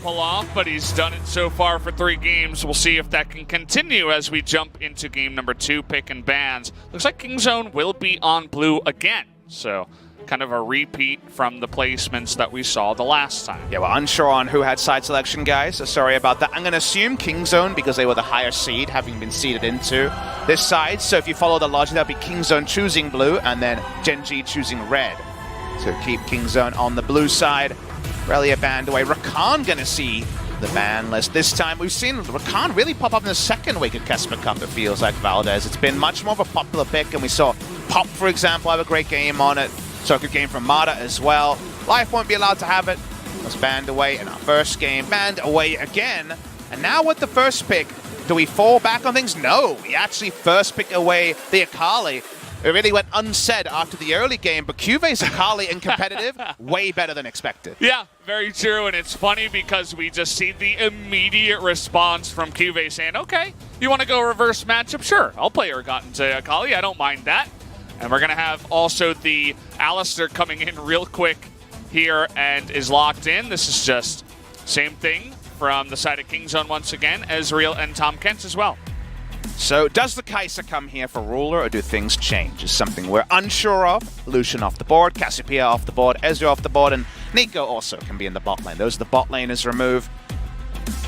pull off, but he's done it so far for 3 games. We'll see if that can continue as we jump into game number 2, pick and bans. Looks like King Zone will be on blue again, so kind of a repeat from the placements that we saw the last time. Yeah, we're unsure on who had side selection, guys, so sorry about that. I'm going to assume King Zone because they were the higher seed, having been seeded into this side. So if you follow the logic, that'll be King Zone choosing blue and then Gen.G choosing red. So keep King Zone on the blue side. Relia banned away. Rakan going to see the ban list. This time we've seen Rakan really pop up in the second week of Kespa Cup, it feels like, Valdez. It's been much more of a popular pick, and we saw Pop, for example, have a great game on it. So a good game from Mata as well. Life won't be allowed to have it. Was banned away in our first game. Banned away again. And now with the first pick, do we fall back on things? No, we actually first pick away the Akali. It really went unsaid after the early game, but Cuve's Akali in competitive, way better than expected. Yeah, very true, and it's funny because we just see the immediate response from Cuve saying, okay, you want to go reverse matchup? Sure, I'll play Urgot to Akali, I don't mind that. And we're going to have also the Alistair coming in real quick here and is locked in. This is just same thing from the side of King Zone once again, Ezreal and Tom Kent as well. So does the Kai'Sa come here for Ruler, or do things change? Is something we're unsure of. Lucian off the board, Cassiopeia off the board, Ezreal off the board, and Nico also can be in the bot lane. Those are the bot laners removed.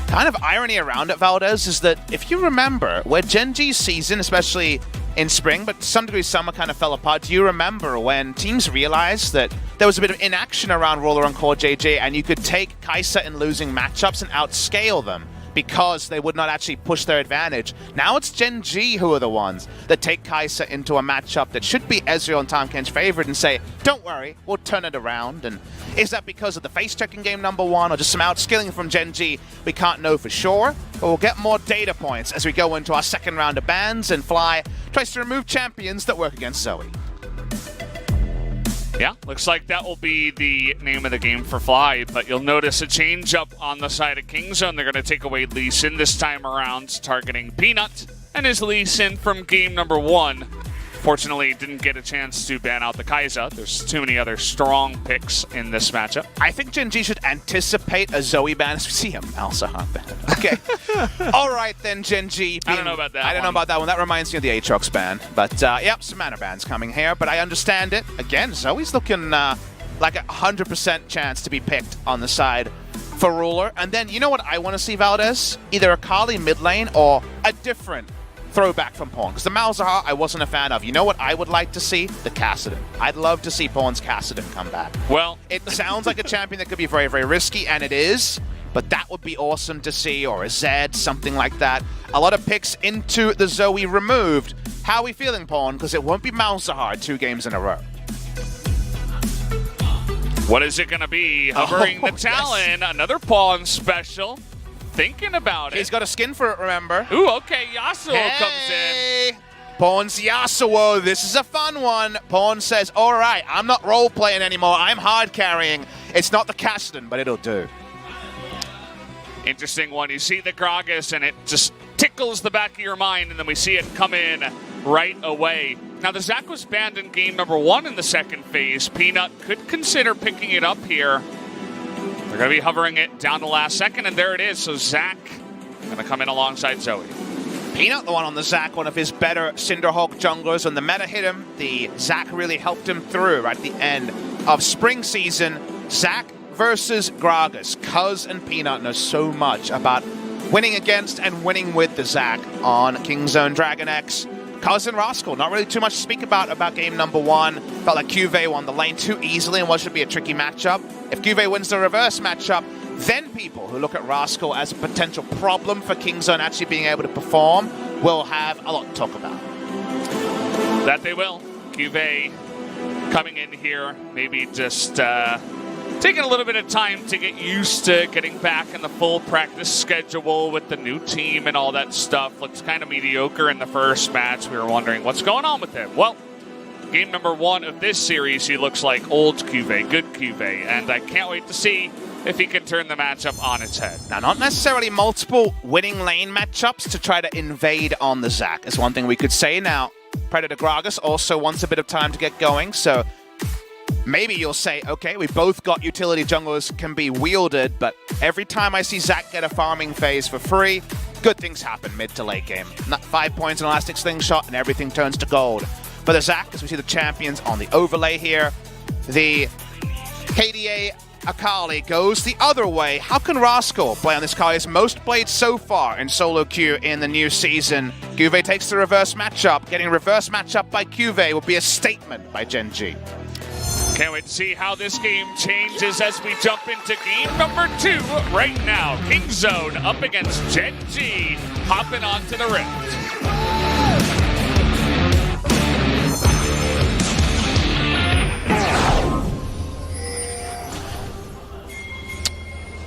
Kind of irony around it, Valdez, is that if you remember, where Gen.G's season, especially in spring, but to some degree summer kind of fell apart, do you remember when teams realized that there was a bit of inaction around Ruler on Core JJ, and you could take Kai'Sa in losing matchups and outscale them because they would not actually push their advantage? Now it's Gen.G who are the ones that take Kai'Sa into a matchup that should be Ezreal and Tahm Kench's favorite and say, don't worry, we'll turn it around. And is that because of the face check in game number 1 or just some outskilling from Gen.G? We can't know for sure, but we'll get more data points as we go into our second round of bans, and Fly tries to remove champions that work against Zoe. Yeah, looks like that will be the name of the game for Fly, but you'll notice a change up on the side of King Zone. They're going to take away Lee Sin this time around, targeting Peanut, and his Lee Sin from game number 1. Fortunately, didn't get a chance to ban out the Kai'Sa. There's too many other strong picks in this matchup. I think Gen.G should anticipate a Zoe ban as we see him Malzahar ban. Okay. All right, then, Gen.G. I don't know about that I don't know about that one. That reminds me of the Aatrox ban. But, yep, some mana bans coming here, but I understand it. Again, Zoe's looking like a 100% chance to be picked on the side for Ruler. And then, you know what I want to see, Valdez? Either a Kali mid lane or a different throwback from Pawn, because the Malzahar I wasn't a fan of. You know what I would like to see? The Kassadin. I'd love to see Pawn's Kassadin come back. Well, it sounds like a champion that could be very, very risky, and it is, but that would be awesome to see, or a Zed, something like that. A lot of picks into the Zoe removed. How are we feeling, Pawn? Because it won't be Malzahar 2 games in a row. What is it going to be? Hovering the Talon, yes. Another Pawn special. Thinking about it. He's got a skin for it, remember? Ooh, okay, Yasuo comes in. Pawn's Yasuo, this is a fun one. Pawn says, all right, I'm not role-playing anymore, I'm hard carrying. It's not the Kassadin, but it'll do. Interesting one. You see the Gragas, and it just tickles the back of your mind, and then we see it come in right away. Now, the Zac was banned in game number 1 in the second phase. Peanut could consider picking it up here. They're going to be hovering it down to last second, and there it is. So Zac going to come in alongside Zoe. Peanut, the one on the Zac, one of his better Cinderhawk junglers. When the meta hit him, the Zac really helped him through right at the end of spring season. Zac versus Gragas. Cuz and Peanut know so much about winning against and winning with the Zac on King Zone Dragon X. Cuz and Rascal, not really too much to speak about game number 1. Felt like Cuve won the lane too easily and what should be a tricky matchup. If Cuve wins the reverse matchup, then people who look at Rascal as a potential problem for King Zone actually being able to perform will have a lot to talk about. That they will. Cuve coming in here, maybe just taking a little bit of time to get used to getting back in the full practice schedule with the new team and all that stuff. Looks kind of mediocre in the first match. We were wondering what's going on with him. Well, game number 1 of this series, he looks like old Cuve, good Cuve, and I can't wait to see if he can turn the matchup on its head. Now, not necessarily multiple winning lane matchups to try to invade on the Zac is one thing we could say. Now, Predator Gragas also wants a bit of time to get going, so maybe you'll say, okay, we both got utility junglers can be wielded, but every time I see Zac get a farming phase for free, good things happen mid to late game. 5 points in Elastic Slingshot and everything turns to gold. For the Zac, as we see the champions on the overlay here, the KDA Akali goes the other way. How can Rascal play on this Akali's most played so far in solo queue in the new season? Cuvée takes the reverse matchup. Getting reverse matchup by Cuvée would be a statement by Gen.G. Can't wait to see how this game changes as we jump into game number 2 right now. Kingzone up against Gen.G, hopping onto the Rift.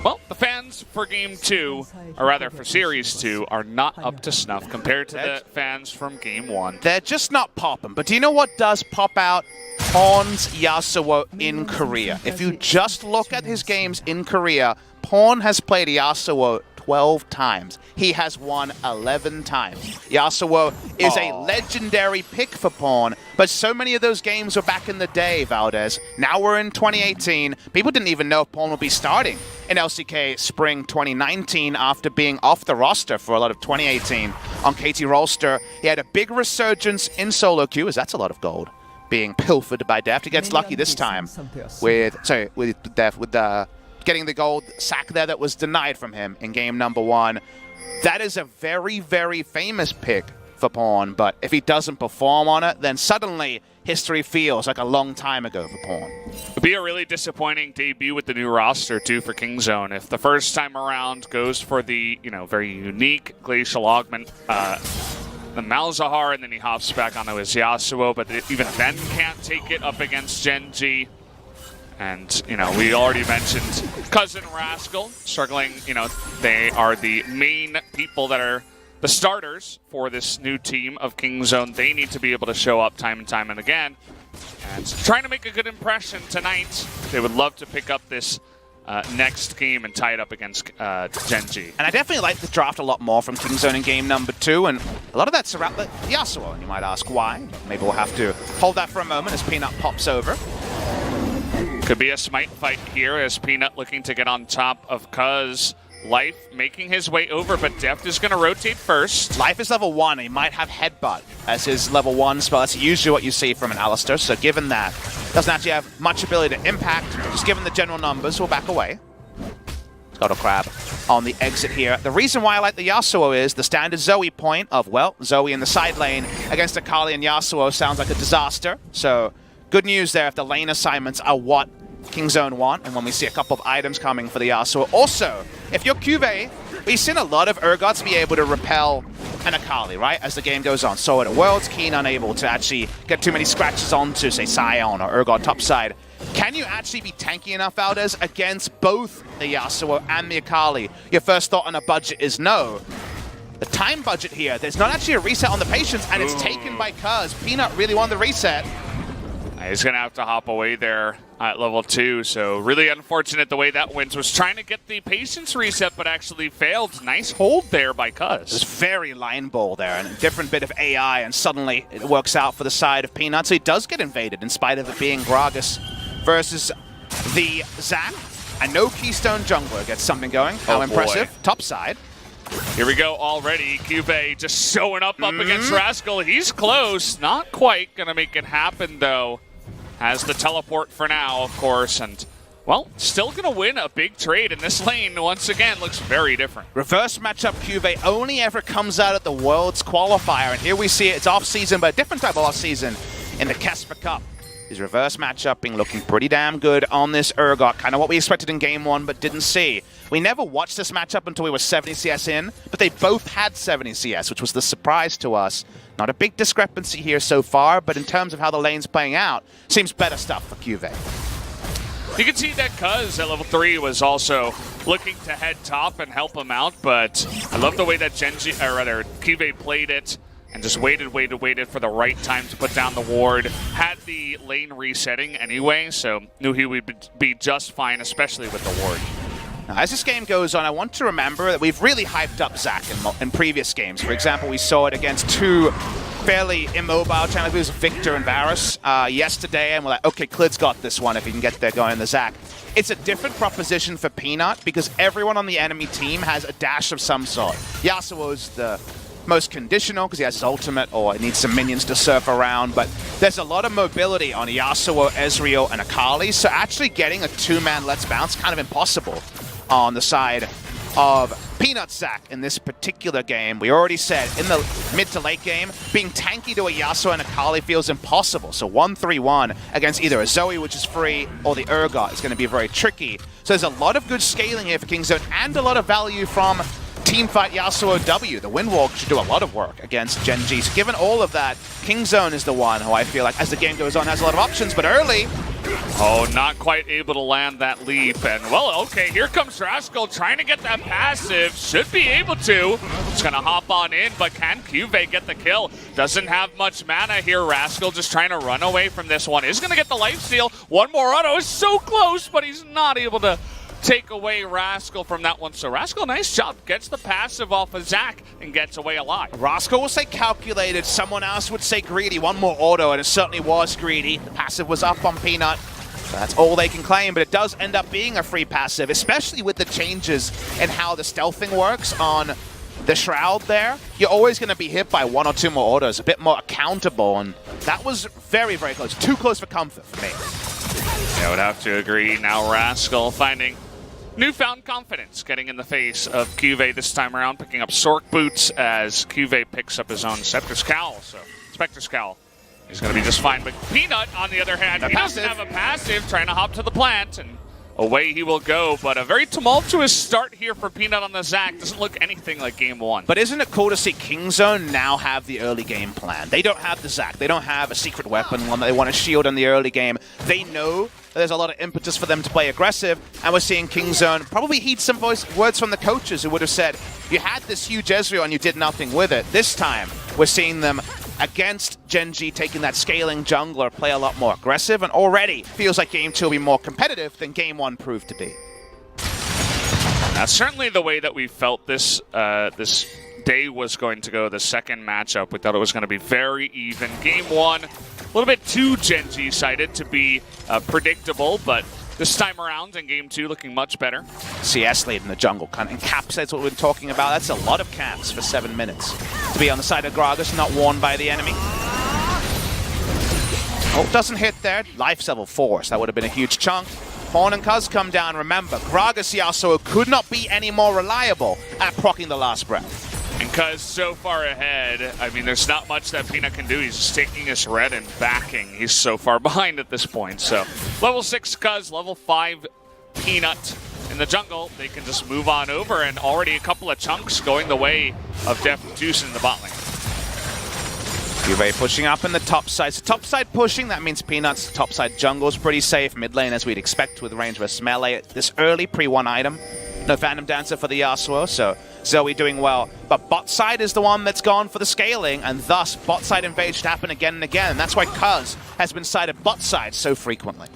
Well, the fans for Game 2, or rather for Series 2, are not up to snuff compared to the fans from Game 1. They're just not popping. But do you know what does pop out? Pawn's Yasuo in Korea. If you just look at his games in Korea, Pawn has played Yasuo 12 times. He has won 11 times. Yasuo is a legendary pick for Pawn, but so many of those games were back in the day, Valdez. Now we're in 2018. People didn't even know if Pawn would be starting in LCK Spring 2019 after being off the roster for a lot of 2018 on KT Rolster. He had a big resurgence in solo queue, as that's a lot of gold being pilfered by Deft. He gets lucky this time with getting the gold sack there that was denied from him in game number 1. That is a very, very famous pick for Pawn, but if he doesn't perform on it, then suddenly history feels like a long time ago for Pawn. It'd be a really disappointing debut with the new roster, too, for Kingzone. If the first time around goes for the, very unique Glacial Augment, the Malzahar, and then he hops back onto his Yasuo, but even then can't take it up against Gen.G. And, we already mentioned Cousin Rascal struggling. They are the main people that are the starters for this new team of Kingzone. They need to be able to show up time and time and again. And trying to make a good impression tonight. They would love to pick up this next game and tie it up against Gen.G. And I definitely like the draft a lot more from Kingzone in game number 2, and a lot of that's around the Yasuo, and you might ask why. Maybe we'll have to hold that for a moment as Peanut pops over. Could be a smite fight here as Peanut looking to get on top of Cuz. Life making his way over, but Deft is going to rotate first. Life is level 1. He might have Headbutt as his level 1 spell. That's usually what you see from an Alistar. So given that, doesn't actually have much ability to impact. Just given the general numbers, we'll back away. Got a crab on the exit here. The reason why I like the Yasuo is the standard Zoe point of, well, Zoe in the side lane against Akali and Yasuo sounds like a disaster. So good news there if the lane assignments are what Kingzone want, and when we see a couple of items coming for the Yasuo. Also, if you're Cuvée, we've seen a lot of Urgots be able to repel an Akali, right, as the game goes on. So at Worlds, Keen unable to actually get too many scratches onto, say, Sion or Urgot topside. Can you actually be tanky enough, Valdez, against both the Yasuo and the Akali? Your first thought on a budget is no. The time budget here, there's not actually a reset on the patience, and it's taken by Cuz. Peanut really wanted the reset. He's going to have to hop away there at level 2, so really unfortunate the way that went. Was trying to get the patience reset, but actually failed. Nice hold there by Cuz. It's very line ball there, and a different bit of AI, and suddenly it works out for the side of Peanut. So he does get invaded, in spite of it being Gragas versus the Zac. And no Keystone Jungler gets something going. How impressive. Top side. Here we go already. Cuvée just showing up against Rascal. He's close. Not quite going to make it happen, though. Has the teleport for now, of course, and, well, still going to win a big trade in this lane. Once again, looks very different. Reverse matchup Cuvée only ever comes out at the Worlds qualifier, and here we see it. It's off-season, but a different type of off-season in the Kespa Cup. His reverse matchupping looking pretty damn good on this Urgot. Kind of what we expected in game 1, but didn't see. We never watched this matchup until we were 70 CS in, but they both had 70 CS, which was the surprise to us. Not a big discrepancy here so far, but in terms of how the lane's playing out, seems better stuff for Cuvée. You can see that Cuz at level 3 was also looking to head top and help him out, but I love the way that Cuvée played it. And just waited for the right time to put down the ward. Had the lane resetting anyway, so knew he would be just fine, especially with the ward. Now, as this game goes on, I want to remember that we've really hyped up Zac in previous games. For example, we saw it against 2 fairly immobile, trying to lose Victor and Varus yesterday, and we're like, okay, Klid's got this one if he can get there going the Zac. It's a different proposition for Peanut because everyone on the enemy team has a dash of some sort. Yasuo's the most conditional because he has his ultimate or needs some minions to surf around, but there's a lot of mobility on Yasuo, Ezreal, and Akali, so actually getting a two-man Let's Bounce kind of impossible on the side of Peanut Zac in this particular game. We already said in the mid to late game, being tanky to a Yasuo and Akali feels impossible. So 1-3-1 against either a Zoe, which is free, or the Urgot is going to be very tricky. So there's a lot of good scaling here for Kingzone and a lot of value from Teamfight Yasuo W. The Windwalk should do a lot of work against Gen.G. So given all of that, Kingzone is the one who I feel like, as the game goes on, has a lot of options, but early, oh, not quite able to land that leap. And, well, okay, here comes Rascal trying to get that passive. Should be able to. Just going to hop on in, but can Cuvée get the kill? Doesn't have much mana here. Rascal just trying to run away from this one. Is going to get the lifesteal. One more auto is so close, but he's not able to take away Rascal from that one. So Rascal, nice job. Gets the passive off of Zac and gets away alive. Rascal will say calculated. Someone else would say greedy. One more auto, and it certainly was greedy. The passive was up on Peanut. So that's all they can claim, but it does end up being a free passive, especially with the changes in how the stealthing works on the Shroud there. You're always going to be hit by one or two more autos, a bit more accountable, and that was very, very close. Too close for comfort for me. I would have to agree. Now Rascal finding newfound confidence, getting in the face of Cuvée this time around, picking up Sork boots as Cuvée picks up his own Spectre's Cowl. So Spectre's Cowl is going to be just fine. But Peanut, on the other hand, he doesn't have a passive, trying to hop to the plant, and away he will go. But a very tumultuous start here for Peanut on the Zac. Doesn't look anything like game one. But isn't it cool to see Kingzone now have the early game plan? They don't have the Zac. They don't have a secret weapon, one that they want to shield in the early game. They know there's a lot of impetus for them to play aggressive, and we're seeing Kingzone probably heed some words from the coaches who would have said, you had this huge Ezreal and you did nothing with it. This time, we're seeing them against Gen.G taking that scaling jungler, play a lot more aggressive, and already feels like game 2 will be more competitive than game 1 proved to be. That's certainly the way that we felt this this day was going to go, the second matchup. We thought it was going to be very even. Game 1, a little bit too Gen.G sided to be predictable, but this time around in game 2 looking much better. CS lead in the jungle kind of encapsulates what we've been talking about. That's a lot of camps for 7 minutes to be on the side of Gragas, not warned by the enemy. Oh, doesn't hit there. Life's level 4, so that would have been a huge chunk. Horn and Cuz come down. Remember, Gragas Yasuo could not be any more reliable at proccing the last breath. And Cuz so far ahead, I mean, there's not much that Peanut can do. He's just taking his red and backing. He's so far behind at this point. So level 6 Cuz, level 5 Peanut in the jungle. They can just move on over, and already a couple of chunks going the way of Def Deuce in the bot lane. Cuvée pushing up in the top side. So top side pushing, that means Peanut's top side jungle is pretty safe. Mid lane, as we'd expect with range versus melee. This early pre-1 item. No Phantom Dancer for the Yasuo, so Zoe doing well. But bot side is the one that's gone for the scaling, and thus bot side invade should happen again and again. And that's why Cuz has been sided bot side so frequently.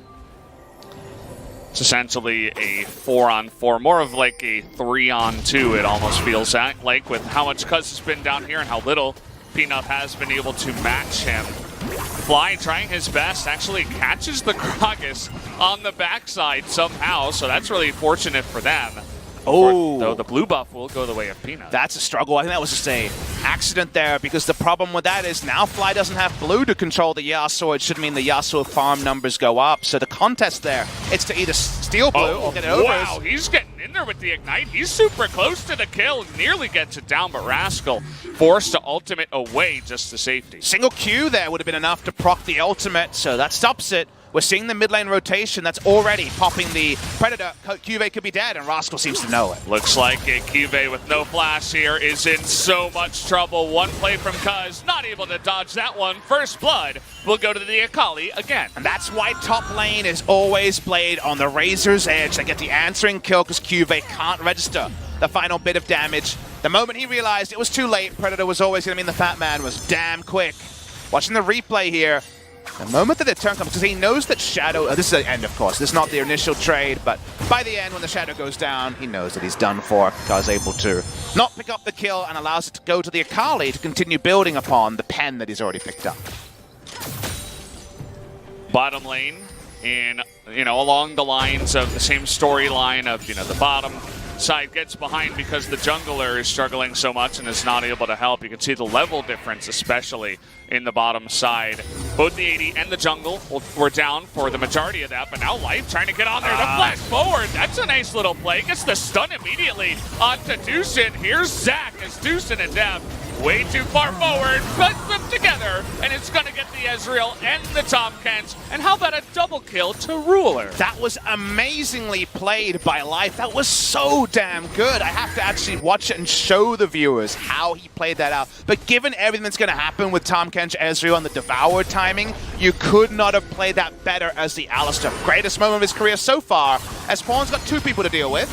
It's essentially a 4-on-4, more of like a 3-on-2, it almost feels like, with how much Cuz has been down here and how little Peanut has been able to match him. Fly trying his best, actually catches the Gragas on the backside somehow, so that's really fortunate for them. Oh, though the blue buff will go the way of Peanut. That's a struggle. I think that was just an accident there, because the problem with that is now Fly doesn't have blue to control the Yasuo. It should mean the Yasuo farm numbers go up. So the contest there, it's to either steal blue or get it over. Wow, he's getting in there with the Ignite. He's super close to the kill, nearly gets it down, but Rascal forced to ultimate away just to safety. Single Q there would have been enough to proc the ultimate, so that stops it. We're seeing the mid lane rotation that's already popping the Predator. Cuvée could be dead, and Rascal seems to know it. Looks like it. Cuvée with no flash here is in so much trouble. One play from Cuz, not able to dodge that one. First blood will go to the Akali again. And that's why top lane is always played on the razor's edge. They get the answering kill because Cuvée can't register the final bit of damage. The moment he realized it was too late, Predator was always going to mean the Fat Man was damn quick. Watching the replay here, The moment that the turn comes, because he knows that Shadow, this is the end of course, this is not the initial trade, but by the end when the Shadow goes down, he knows that he's done for. Guy's able to not pick up the kill and allows it to go to the Akali to continue building upon the pen that he's already picked up. Bottom lane in, along the lines of the same storyline of, the bottom side gets behind because the jungler is struggling so much and is not able to help. You can see the level difference, especially in the bottom side. Both the AD and the jungle were down for the majority of that, but now Life trying to get on there. The flash forward, that's a nice little play. Gets the stun immediately onto Deucin. Here's Zach as Deucin and Dev way too far forward, puts them together, and it's going to get the Ezreal and the Tahm Kench. And how about a double kill to Ruler? That was amazingly played by Life. That was so damn good. I have to actually watch it and show the viewers how he played that out. But given everything that's going to happen with Tahm Kench, Ezreal, and the Devour timing, you could not have played that better as the Alistar. Greatest moment of his career so far, as Pawn's got two people to deal with.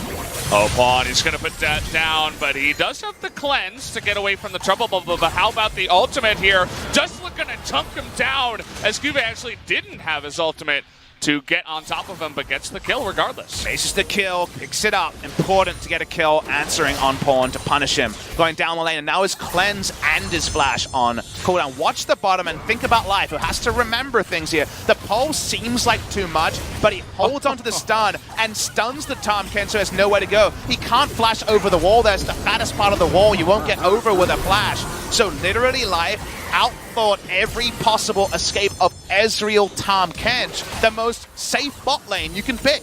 Oh, Pawn, he's going to put that down, but he does have the cleanse to get away from the trouble bubble. But how about the ultimate here? Just looking to chunk him down, as Cuvée actually didn't have his ultimate to get on top of him, but gets the kill regardless. Faces the kill, picks it up. Important to get a kill, answering on Pawn to punish him. Going down the lane, and now his cleanse and his flash on cooldown. Watch the bottom and think about Life, who has to remember things here. The pulse seems like too much, but he holds onto the stun and stuns the Tahm Kench, so has nowhere to go. He can't flash over the wall. There's the fattest part of the wall you won't get over with a flash. So literally Life outthought every possible escape of Ezreal Tahm Kench, the most safe bot lane you can pick.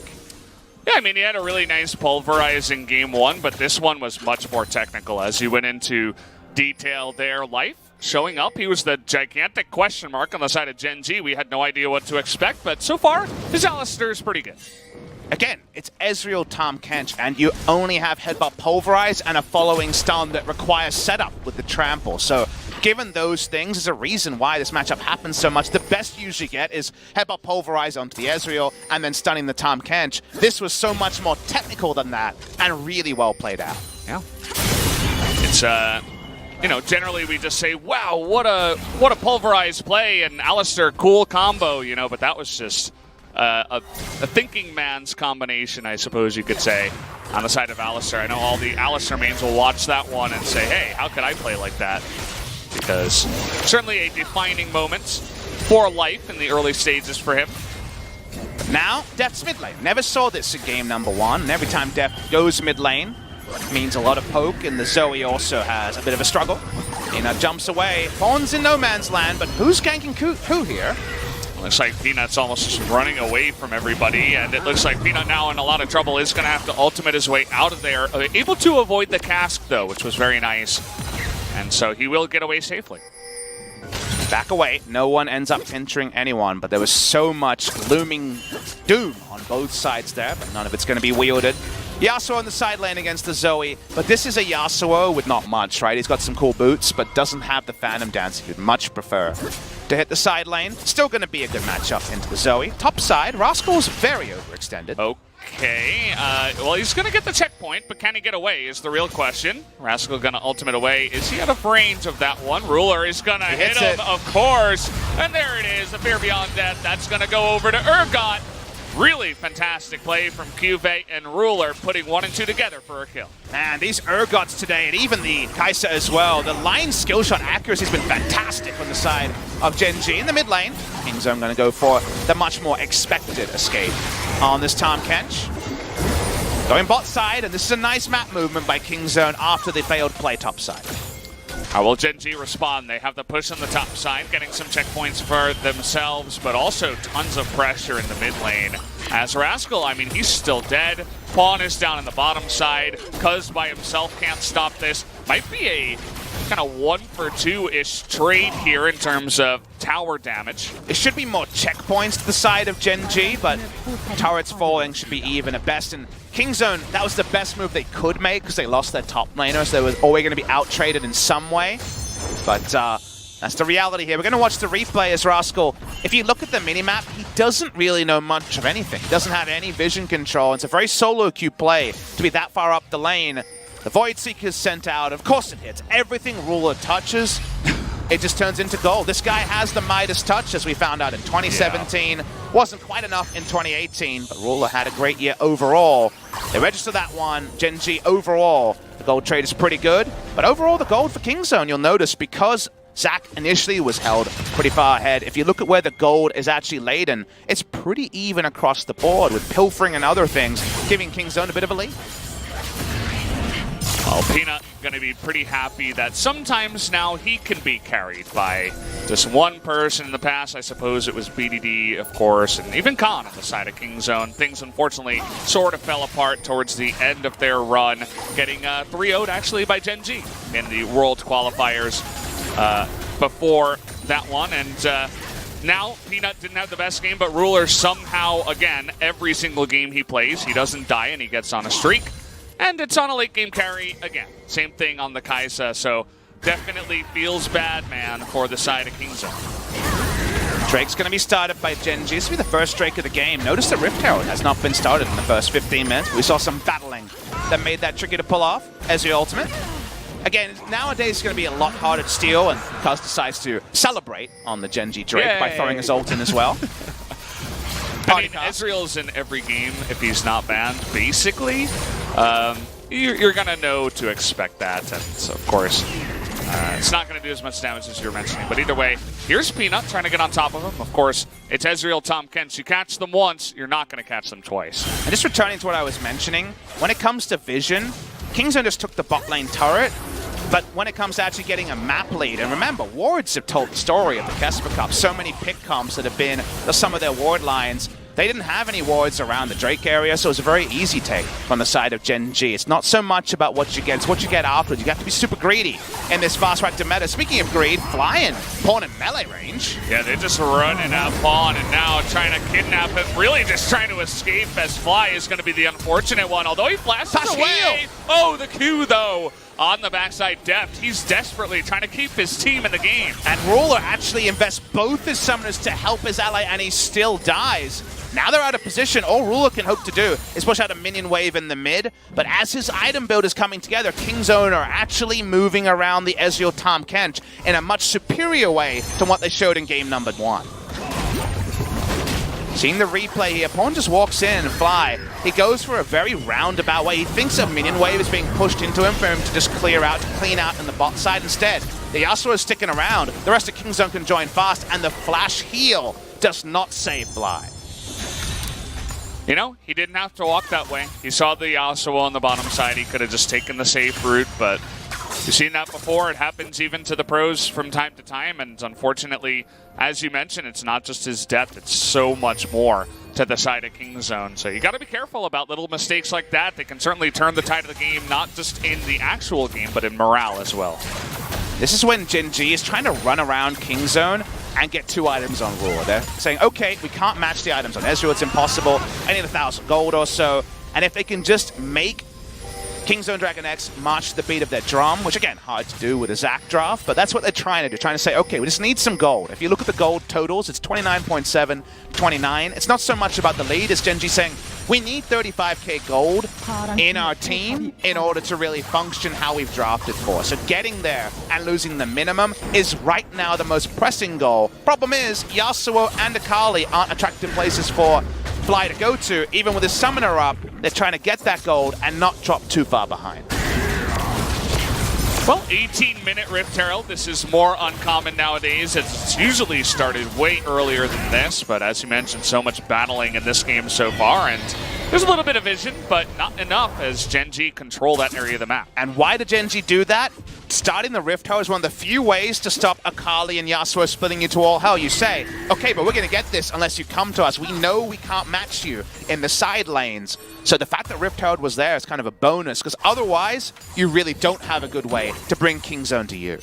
Yeah, I mean, he had a really nice pulverize in game one, but this one was much more technical as he went into detail there. Life showing up. He was the gigantic question mark on the side of Gen.G. We had no idea what to expect, but so far, his Alistar is pretty good. Again, it's Ezreal Tahm Kench, and you only have Headbutt Pulverize and a following stun that requires setup with the Trample. So given those things, there's a reason why this matchup happens so much. The best you usually get is Headbutt Pulverize onto the Ezreal and then stunning the Tahm Kench. This was so much more technical than that and really well played out. Yeah. It's, generally we just say, wow, what a pulverized play and Alistar cool combo, but that was just a thinking man's combination, I suppose you could say, on the side of Alistar. I know all the Alistar mains will watch that one and say, hey, how could I play like that? Because certainly a defining moment for Life in the early stages for him. Now, Def's mid lane. Never saw this in game number one. And every time Def goes mid lane, it means a lot of poke, and the Zoe also has a bit of a struggle. Ina jumps away. Pawn's in no man's land, but who's ganking who here? Looks like Peanut's almost just running away from everybody, and it looks like Peanut now in a lot of trouble is going to have to ultimate his way out of there. Able to avoid the cask, though, which was very nice. And so he will get away safely. Back away. No one ends up entering anyone, but there was so much looming doom on both sides there, but none of it's going to be wielded. Yasuo on the side lane against the Zoe, but this is a Yasuo with not much, right? He's got some cool boots, but doesn't have the Phantom Dance he'd much prefer to hit the side lane. Still going to be a good matchup into the Zoe. Top side, Rascal's very overextended. Okay, well, he's going to get the checkpoint, but can he get away is the real question. Rascal going to ultimate away. Is he out of range of that one? Ruler is going to hit him, of course. And there it is, the Fear Beyond Death. That's going to go over to Urgot. Really fantastic play from Cuvée and Ruler, putting 1 and 2 together for a kill. Man, these Urgots today, and even the Kai'Sa as well, the line skill shot accuracy has been fantastic on the side of Gen.G. In the mid lane, KingZone going to go for the much more expected escape on this Tahm Kench. Going bot side, and this is a nice map movement by KingZone after they failed play top side. How will Gen.G respond? They have the push on the top side, getting some checkpoints for themselves, but also tons of pressure in the mid lane. As Rascal, I mean, he's still dead. Pawn is down in the bottom side. Cuz by himself can't stop this. Might be a kind of 1-for-2-ish trade here in terms of tower damage. It should be more checkpoints to the side of Gen.G, but turrets falling should be even at best. And KingZone, that was the best move they could make because they lost their top laner, so they were always going to be out-traded in some way. But that's the reality here. We're going to watch the replay as Rascal. If you look at the minimap, he doesn't really know much of anything. He doesn't have any vision control. It's a very solo queue play to be that far up the lane. The Void Seeker's sent out. Of course it hits. Everything Ruler touches, it just turns into gold. This guy has the Midas touch, as we found out in 2017. Wasn't quite enough in 2018, but Ruler had a great year overall. They register that one. Gen.G overall, the gold trade is pretty good. But overall, the gold for Kingzone, you'll notice, because Zach initially was held pretty far ahead. If you look at where the gold is actually laden, it's pretty even across the board, with pilfering and other things giving Kingzone a bit of a lead. Well, Peanut going to be pretty happy that sometimes now he can be carried by just one person. In the past, I suppose it was BDD, of course, and even Khan on the side of Kingzone. Things, unfortunately, sort of fell apart towards the end of their run, getting 3-0'd actually by Gen.G in the World Qualifiers before that one. And now, Peanut didn't have the best game, but Ruler somehow, again, every single game he plays, he doesn't die and he gets on a streak. And it's on a late game carry again. Same thing on the Kaisa, so definitely feels bad, man, for the side of Kingzone. Drake's going to be started by Gen.G. This will be the first Drake of the game. Notice the Rift Herald has not been started in the first 15 minutes. We saw some battling that made that tricky to pull off as the ultimate. Again, nowadays it's going to be a lot harder to steal, and Kaz decides to celebrate on the Gen.G Drake by throwing his ult in as well. I mean, Ezreal's in every game if he's not banned, basically. You're going to know to expect that, and so, of course, it's not going to do as much damage as you were mentioning. But either way, here's Peanut trying to get on top of him. Of course, it's Ezreal, Tom Kent. You catch them once, you're not going to catch them twice. And just returning to what I was mentioning, when it comes to vision, Kingzone just took the bot lane turret, but when it comes to actually getting a map lead, and remember, wards have told the story of the Kespa Cup. So many pick comps that have been some of their ward lines. They didn't have any wards around the Drake area, so it was a very easy take from the side of Gen.G. It's not so much about what you get, it's what you get afterwards. You have to be super greedy in this fast-reactive meta. Speaking of greed, flying, Pawn in melee range. Yeah, they're just running at Pawn and now trying to kidnap him, really just trying to escape, as Fly is going to be the unfortunate one, although he flashes away. Oh, the Q, though. On the backside depth, he's desperately trying to keep his team in the game. And Ruler actually invests both his summoners to help his ally, and he still dies. Now they're out of position. All Ruler can hope to do is push out a minion wave in the mid, but as his item build is coming together, Kingzone are actually moving around the Ezreal Tahm Kench in a much superior way to what they showed in game number 1. Seeing the replay here, Pawn just walks in and Fly. He goes for a very roundabout way. He thinks a minion wave is being pushed into him for him to just clear out, to clean out in the bot side. Instead, the Yasuo is sticking around. The rest of Kingzone can join fast, and the flash heal does not save Fly. You know, he didn't have to walk that way. He saw the Yasuo on the bottom side. He could have just taken the safe route, but you've seen that before. It happens even to the pros from time to time, and unfortunately, as you mentioned, it's not just his death, it's so much more to the side of Kingzone. So you got to be careful about little mistakes like that. They can certainly turn the tide of the game, not just in the actual game, but in morale as well. This is when Gen.G is trying to run around Kingzone and get 2 items on Ruler. They're saying, okay, we can't match the items on Ezreal, it's impossible. I need 1,000 gold or so. And if they can just make Kingzone Dragon X march to the beat of their drum, which again, hard to do with a Zac draft, but that's what they're trying to do, trying to say, okay, we just need some gold. If you look at the gold totals, it's 29.7, 29. It's not so much about the lead, it's Gen.G saying, we need 35k gold in our team in order to really function how we've drafted for. So getting there and losing the minimum is right now the most pressing goal. Problem is, Yasuo and Akali aren't attractive places for Fly to go to. Even with his summoner up, they're trying to get that gold and not drop too far behind. Well, 18-minute Rift Herald. This is more uncommon nowadays, as it's usually started way earlier than this, but as you mentioned, so much battling in this game so far, and there's a little bit of vision, but not enough as Gen.G control that area of the map. And why did Gen.G do that? Starting the Rift Herald is one of the few ways to stop Akali and Yasuo splitting you to all hell. You say, okay, but we're going to get this unless you come to us. We know we can't match you in the side lanes. So the fact that Rift Herald was there is kind of a bonus, because otherwise, you really don't have a good way to bring Kingzone to you.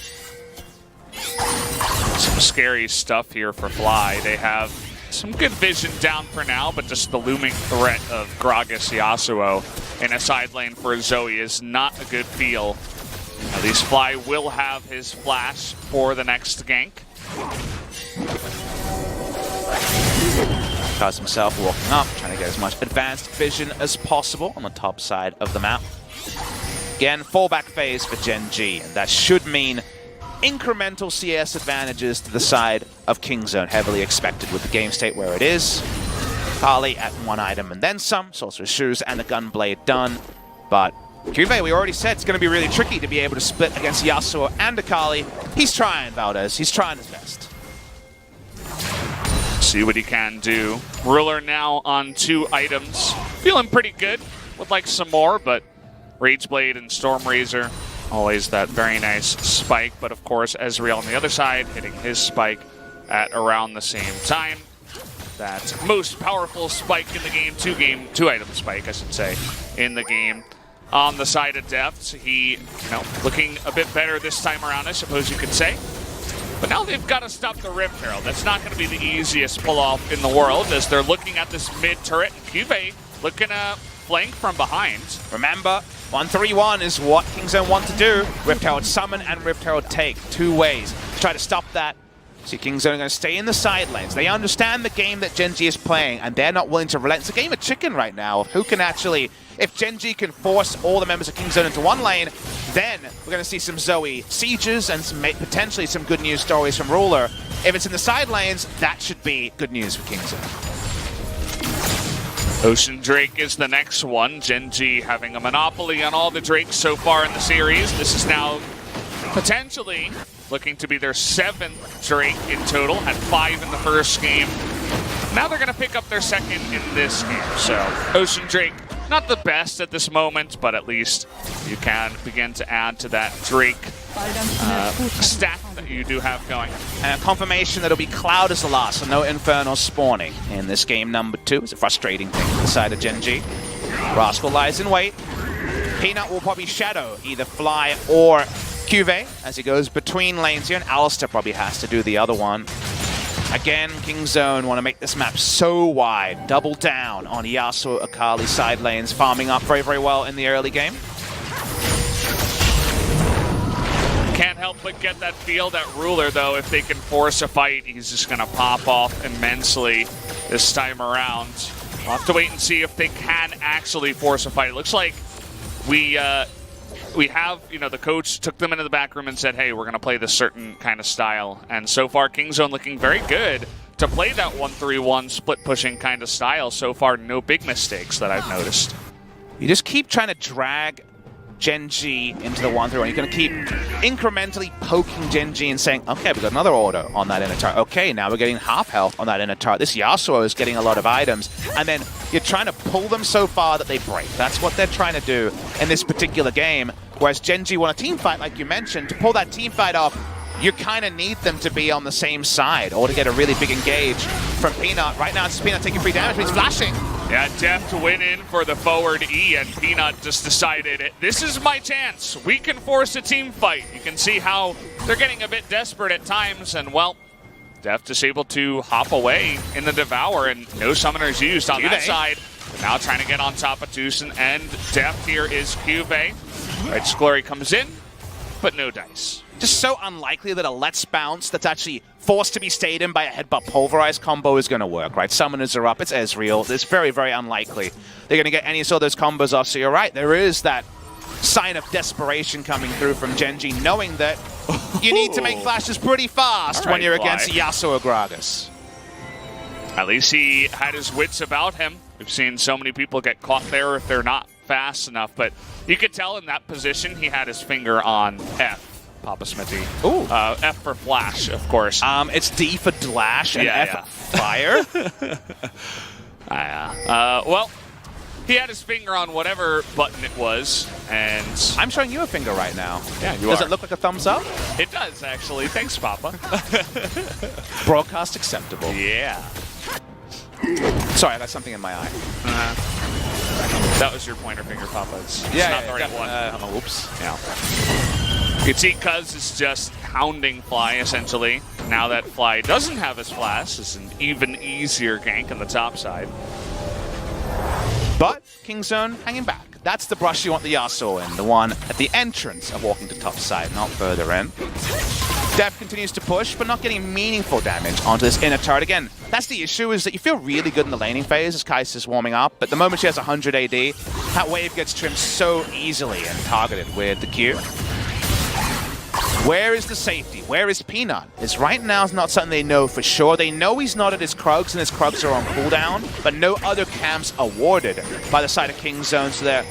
Some scary stuff here for Fly. They have some good vision down for now, but just the looming threat of Gragas Yasuo in a side lane for Zoe is not a good feel. At least Fly will have his flash for the next gank. Kaz himself walking up, trying to get as much advanced vision as possible on the top side of the map. Again, fallback phase for Gen.G, and that should mean incremental CS advantages to the side of Kingzone, heavily expected with the game state where it is. Akali at 1 item and then some, Sorcerer's Shoes and the Gunblade done. But Juve, we already said it's going to be really tricky to be able to split against Yasuo and Akali. He's trying, Valdez. He's trying his best. See what he can do. Ruler now on 2 items. Feeling pretty good. Would like some more, but Rageblade and Stormrazor, always that very nice spike. But of course, Ezreal on the other side, hitting his spike at around the same time. That most powerful spike in the game, 2 item spike, I should say, in the game. On the side of Deft, he, looking a bit better this time around, I suppose you could say. But now they've got to stop the Rift Herald. That's not going to be the easiest pull-off in the world as they're looking at this mid-turret. Juve looking to flank from behind. Remember, 1-3-1 is what Kingzone want to do. Rift Herald summon and Rift Herald take. 2 ways to try to stop that. See, Kingzone are going to stay in the side lanes. They understand the game that Gen.G is playing, and they're not willing to relent. It's a game of chicken right now of who can actually... If Gen.G can force all the members of Kingzone into 1 lane, then we're going to see some Zoe sieges and potentially some good news stories from Ruler. If it's in the side lanes, that should be good news for Kingzone. Ocean Drake is the next one. Gen.G having a monopoly on all the Drakes so far in the series. This is now potentially looking to be their 7th Drake in total, had 5 in the first game. Now they're going to pick up their 2nd in this game. So Ocean Drake, not the best at this moment, but at least you can begin to add to that Drake stack that you do have going. And a confirmation that it'll be Cloud as the last, so no Infernal spawning in this game number 2. It's a frustrating thing for the side of Gen.G. Rascal lies in wait. Peanut will probably shadow either Fly or Juve as he goes between lanes here, and Alistair probably has to do the other one. Again, Kingzone want to make this map so wide. Double down on Yasuo, Akali side lanes, farming up very, very well in the early game. Can't help but get that feel that Ruler, though, if they can force a fight, he's just going to pop off immensely this time around. We'll have to wait and see if they can actually force a fight. It looks like we have, the coach took them into the back room and said, hey, we're going to play this certain kind of style. And so far, Kingzone looking very good to play that 1-3-1 split-pushing kind of style. So far, no big mistakes that I've noticed. You just keep trying to drag Gen.G into the 1-3-1. You're going to keep incrementally poking Gen.G and saying, okay, we got another order on that inner turret. Okay, now we're getting half health on that inner turret. This Yasuo is getting a lot of items. And then you're trying to pull them so far that they break. That's what they're trying to do in this particular game. Whereas Gen.G want a team fight, like you mentioned. To pull that team fight off, you kind of need them to be on the same side or to get a really big engage from Peanut. Right now, it's Peanut taking free damage, but he's flashing. Yeah, Deft went in for the forward E, and Peanut just decided, this is my chance. We can force a team fight. You can see how they're getting a bit desperate at times, and well, Deft is able to hop away in the Devour, and no summoners used on that side. Now trying to get on top of Tucson, and Deft here is Juve. Righteous Glory comes in, but no dice. Just so unlikely that a Let's Bounce that's actually forced to be stayed in by a Headbutt Pulverize combo is going to work, right? Summoners are up, it's Ezreal. It's very, very unlikely they're going to get any sort of those combos off, so you're right. There is that sign of desperation coming through from Gen.G, knowing that you need to make flashes pretty fast when you're against Yasuo or Gragas. At least he had his wits about him. We've seen so many people get caught there if they're not fast enough, but you could tell in that position he had his finger on F. Papa Smithy. Ooh. F for flash, of course. It's D for Dlash and F for fire. Well, he had his finger on whatever button it was, and... I'm showing you a finger right now. Yeah, you Does are. it look like a thumbs up? It does, actually. Thanks, Papa. Broadcast acceptable. Yeah. Sorry, I got something in my eye. That was your pointer finger, Papa. It's not the right one. Oops. Yeah. You can see Cuz is just hounding Fly, essentially. Now that Fly doesn't have his flash, it's an even easier gank on the top side. But Kingzone hanging back. That's the brush you want the Yasuo in, the one at the entrance of walking to top side, not further in. Dev continues to push, but not getting meaningful damage onto this inner turret. Again, that's the issue, is that you feel really good in the laning phase as Kai'Sa's warming up, but the moment she has 100 AD, that wave gets trimmed so easily and targeted with the Q. Where is the safety? Where is Peanut? Is right now is not something they know for sure. They know he's not at his Krugs, and his Krugs are on cooldown, but no other camps awarded by the side of King Zone, so their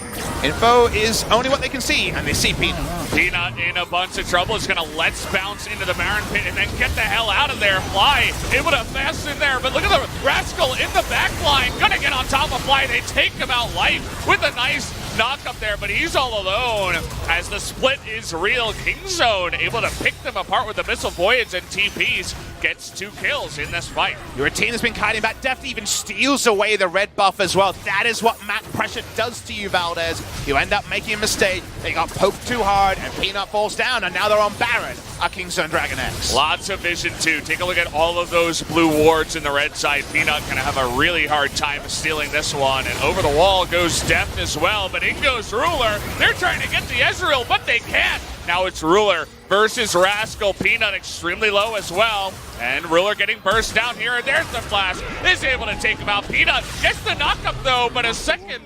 info is only what they can see, and they see Peanut. Peanut in a bunch of trouble is going to let's bounce into the Baron pit and then get the hell out of there. Fly able to fast in there, but look at the Rascal in the back line. Going to get on top of Fly. They take him out life with a nice knock up there, but he's all alone as the split is real. King Zone able to pick them apart with the Missile Voyage, and TPs gets 2 kills in this fight. Your team has been kiting back. Deft even steals away the red buff as well. That is what Mac pressure does to you, Valdez. You end up making a mistake. They got poked too hard, and Peanut falls down, and now they're on Baron. King Zone Dragon X. Lots of vision too. Take a look at all of those blue wards in the red side. Peanut gonna have a really hard time stealing this one, and over the wall goes Deft as well, but in goes Ruler. They're trying to get the Ezreal, but they can't. Now it's Ruler versus Rascal. Peanut extremely low as well, and Ruler getting burst down here, and there's the flash. Is able to take him out. Peanut gets the knockup though, but a second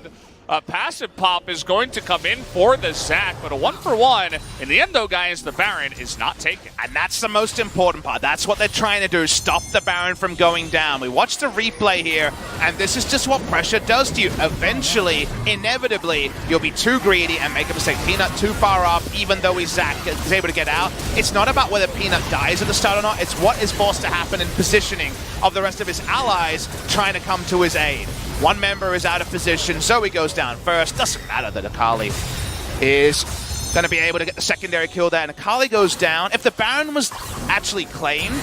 passive pop is going to come in for the Zac, but a 1-for-1. In the end, though, guys, the Baron is not taken. And that's the most important part. That's what they're trying to do, stop the Baron from going down. We watched the replay here, and this is just what pressure does to you. Eventually, inevitably, you'll be too greedy and make a mistake. Peanut too far up, even though Zac is able to get out. It's not about whether Peanut dies at the start or not. It's what is forced to happen in positioning of the rest of his allies trying to come to his aid. One member is out of position, Zoe goes down first. Doesn't matter that Akali is going to be able to get the secondary kill there, and Akali goes down. If the Baron was actually claimed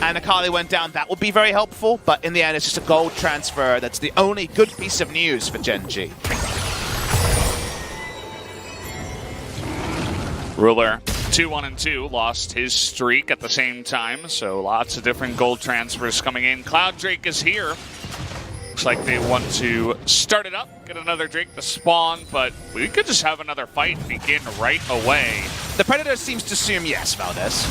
and Akali went down, that would be very helpful, but in the end, it's just a gold transfer. That's the only good piece of news for Gen.G. Ruler 2-1-2 lost his streak at the same time, so lots of different gold transfers coming in. Cloud Drake is here. Looks like they want to start it up, get another Drake to spawn, but we could just have another fight begin right away. The Predator seems to assume yes, Valdez.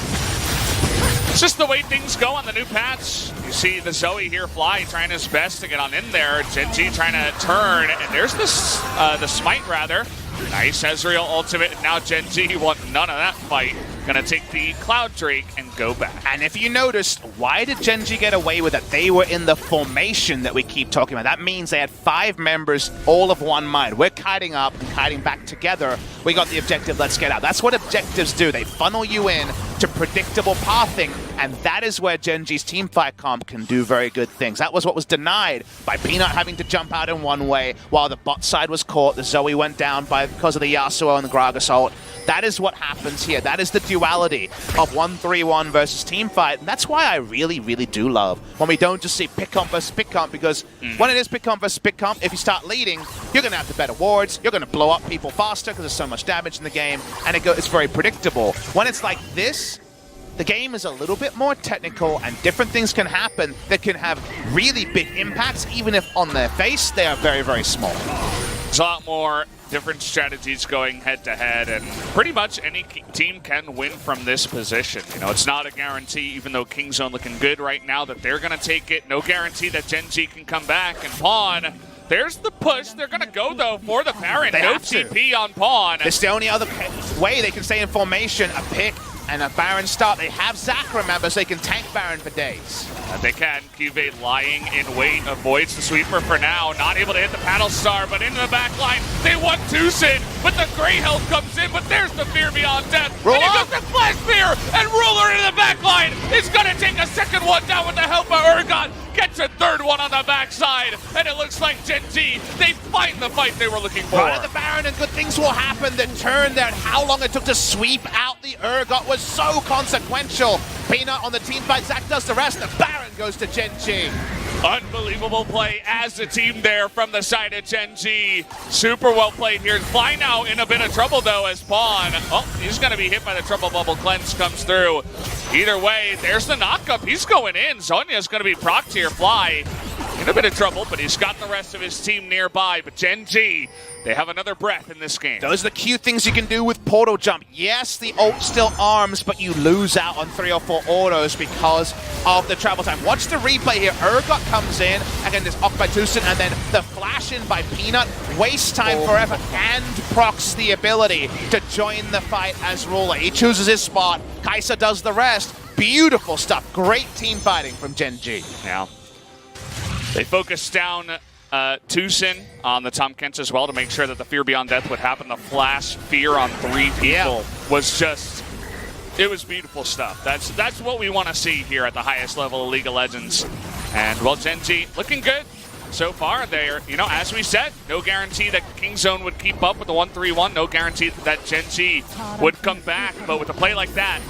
It's just the way things go on the new patch. You see the Zoe here Fly trying his best to get on in there. Gen.G trying to turn, and there's this the smite rather. Nice Ezreal ultimate, and now Gen.G want none of that fight. Gonna take the Cloud Drake and go back. And if you noticed, why did Gen.G get away with it? They were in the formation that we keep talking about. That means they had 5 members, all of one mind. We're kiting up and kiting back together. We got the objective, let's get out. That's what objectives do. They funnel you in to predictable pathing, and that is where Gen.G's teamfight comp can do very good things. That was what was denied by Peanut having to jump out in one way while the bot side was caught. The Zoe went down because of the Yasuo and the Gragas ult. That is what happens here. That is the duality of 1-3-1 versus teamfight. And that's why I really, really do love when we don't just see pick comp versus pick comp, because when it is pick comp versus pick comp, if you start leading, you're going to have the better wards, you're going to blow up people faster because there's so much damage in the game, and it's very predictable. When it's like this, the game is a little bit more technical, and different things can happen that can have really big impacts, even if on their face they are very, very small. There's a lot more different strategies going head-to-head, and pretty much any team can win from this position. You know, it's not a guarantee, even though King Zone looking good right now, that they're going to take it. No guarantee that Gen.G can come back and pawn. There's the push. They're going to go, though, for the Baron. No TP on pawn. It's the only other way they can stay in formation, a pick and a Baron start. They have Zac, remember, so they can tank Baron for days. They can. Cuvée lying in wait, avoids the sweeper for now. Not able to hit the paddle star, but into the back line. They want Tucson, but the Grey Health comes in, but there's the Fear Beyond Death. Roll and he up. goes to Flash Fear, and Ruler into the back line. He's going to take a second one down with the help of Urgot. Gets a third one on the backside, and it looks like Gen.G, they find the fight they were looking for. Right at the Baron, and good things will happen. The turn there, and how long it took to sweep out the Urgot was so consequential. Peanut on the team fight, Zac does the rest. The Baron goes to Gen.G. Unbelievable play as a team there from the side of Gen.G. Super well played here. Fly now in a bit of trouble, though, as Pawn. Oh, he's going to be hit by the Trouble Bubble. Cleanse comes through. Either way, there's the knockup. He's going in. Zonya's going to be procced here. Fly in a bit of trouble, but he's got the rest of his team nearby. But Gen.G, they have another breath in this game. Those are the cute things you can do with portal jump. Yes, the ult still arms, but you lose out on 3 or 4 autos because of the travel time. Watch the replay here. Urgot comes in, again, this off by Tucson, and then the flash in by Peanut wastes time forever and procs the ability to join the fight as Ruler. He chooses his spot. Kai'Sa does the rest. Beautiful stuff. Great team fighting from Gen.G. Now, they focused down Tucson on the Tom Kents as well to make sure that the Fear Beyond Death would happen. The flash fear on 3 people was just, it was beautiful stuff. That's what we want to see here at the highest level of League of Legends. And, well, Gen.G looking good so far. They're, you know, as we said, no guarantee that Kingzone would keep up with the 1-3-1. No guarantee that Gen.G would come back. But with a play like that,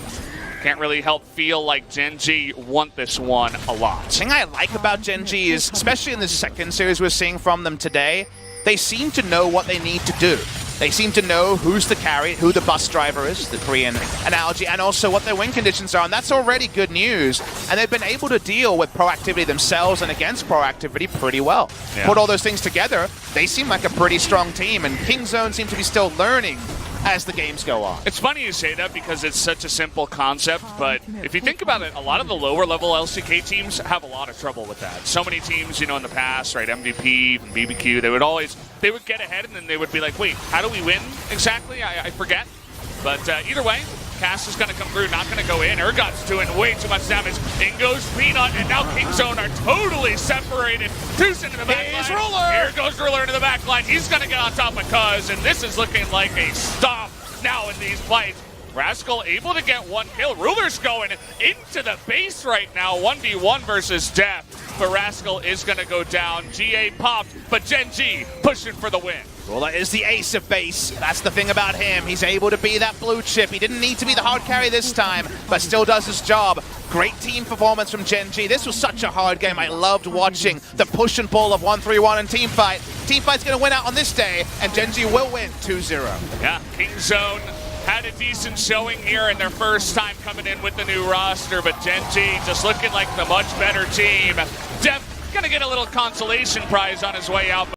can't really help feel like Gen.G want this one a lot. The thing I like about Gen.G is, especially in the second series we're seeing from them today, they seem to know what they need to do. They seem to know who's the carry, who the bus driver is, the Korean analogy, and also what their win conditions are, and that's already good news. And they've been able to deal with proactivity themselves and against proactivity pretty well. Yeah. Put all those things together, they seem like a pretty strong team, and Kingzone seem to be still learning as the games go on. It's funny you say that because it's such a simple concept, but if you think about it, a lot of the lower level LCK teams have a lot of trouble with that. So many teams, you know, in the past, right, MVP and BBQ, they would get ahead and then they would be like, wait, how do we win exactly? I forget. But either way, Cass is going to come through, not going to go in. Urgot's doing way too much damage. In goes Peanut, and now Kingzone are totally separated. Tucson in the back line. Ruler. Here goes Ruler into the back line. He's going to get on top of Cuz, and this is looking like a stop now in these fights. Rascal able to get 1 kill. Ruler's going into the base right now. 1v1 versus Death. But Rascal is going to go down. GA popped, but Gen.G pushing for the win. Ruler is the ace of base. That's the thing about him. He's able to be that blue chip. He didn't need to be the hard carry this time, but still does his job. Great team performance from Gen.G. This was such a hard game. I loved watching the push and pull of 1-3-1 and Teamfight. Teamfight's going to win out on this day, and Gen.G will win 2-0. Yeah, Kingzone had a decent showing here in their first time coming in with the new roster, but Gen.G just looking like the much better team. Def gonna get a little consolation prize on his way out.